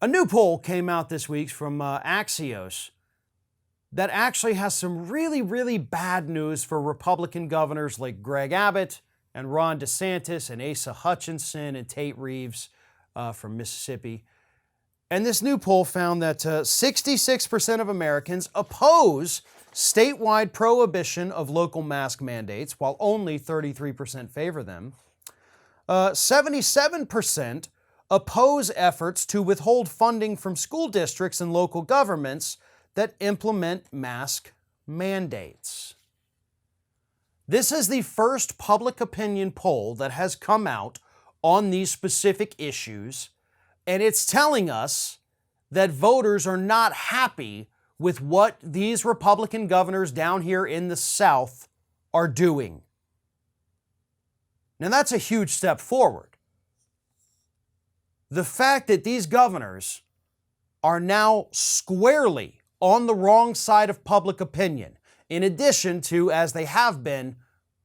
A new poll came out this week from Axios that actually has some really bad news for Republican governors like Greg Abbott and Ron DeSantis and Asa Hutchinson and Tate Reeves from Mississippi. And this new poll found that 66% of Americans oppose statewide prohibition of local mask mandates, while only 33% favor them. 77% oppose efforts to withhold funding from school districts and local governments that implement mask mandates. This is the first public opinion poll that has come out on these specific issues, and it's telling us that voters are not happy with what these Republican governors down here in the South are doing. Now, that's a huge step forward. The fact that these governors are now squarely on the wrong side of public opinion, in addition to, as they have been,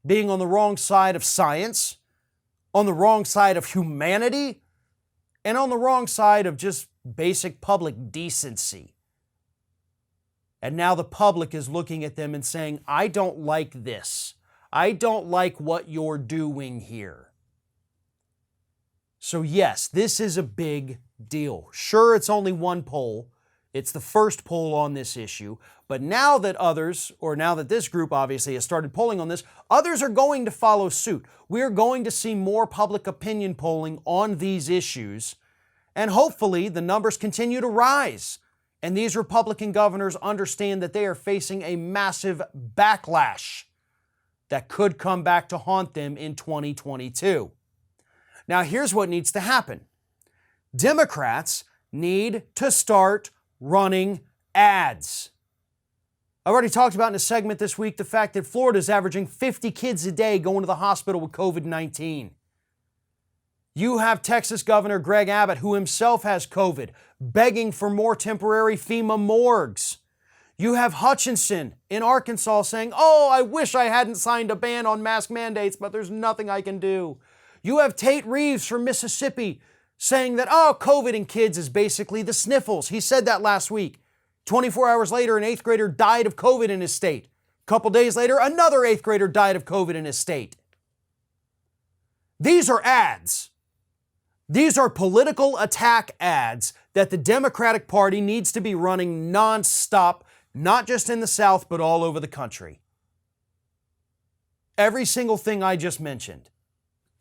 being on the wrong side of science, on the wrong side of humanity, and on the wrong side of just basic public decency. And now the public is looking at them and saying, I don't like this. I don't like what you're doing here. So yes, this is a big deal. Sure, it's only one poll. It's the first poll on this issue. But now that others, or now that this group obviously has started polling on this, others are going to follow suit. We're going to see more public opinion polling on these issues. And hopefully the numbers continue to rise. And these Republican governors understand that they are facing a massive backlash that could come back to haunt them in 2022. Now, here's what needs to happen. Democrats need to start running ads. I already talked about in a segment this week the fact that Florida is averaging 50 kids a day going to the hospital with COVID-19. You have Texas Governor Greg Abbott, who himself has COVID, begging for more temporary FEMA morgues. You have Hutchinson in Arkansas saying, oh, I wish I hadn't signed a ban on mask mandates, but there's nothing I can do. You have Tate Reeves from Mississippi saying that, oh, COVID in kids is basically the sniffles. He said that last week. 24 hours later, an 8th grader died of COVID in his state. A couple days later, another 8th grader died of COVID in his state. These are ads. These are political attack ads that the Democratic Party needs to be running nonstop, not just in the South, but all over the country. Every single thing I just mentioned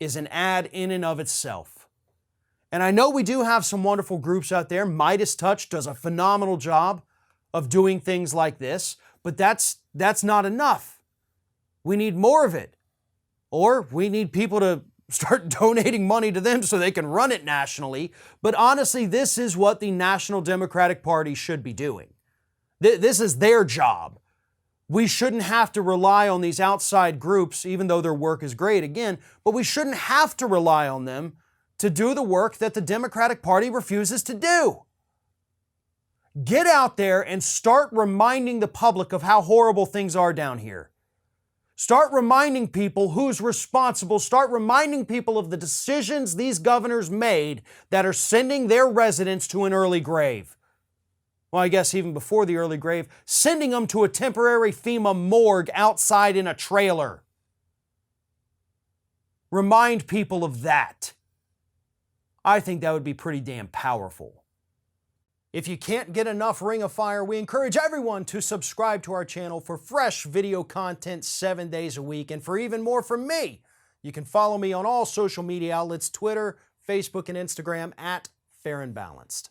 is an ad in and of itself. And I know we do have some wonderful groups out there. Midas Touch does a phenomenal job of doing things like this, but that's not enough. We need more of it. Or we need people to start donating money to them so they can run it nationally. But honestly, this is what the National Democratic Party should be doing. This is their job. We shouldn't have to rely on these outside groups, even though their work is great, again, but we shouldn't have to rely on them to do the work that the Democratic Party refuses to do. Get out there and start reminding the public of how horrible things are down here. Start reminding people who's responsible. Start reminding people of the decisions these governors made that are sending their residents to an early grave. Well, I guess even before the early grave, sending them to a temporary FEMA morgue outside in a trailer. Remind people of that. I think that would be pretty damn powerful. If you can't get enough Ring of Fire, we encourage everyone to subscribe to our channel for fresh video content 7 days a week. And for even more from me, you can follow me on all social media outlets, Twitter, Facebook, and Instagram @FairandBalanced.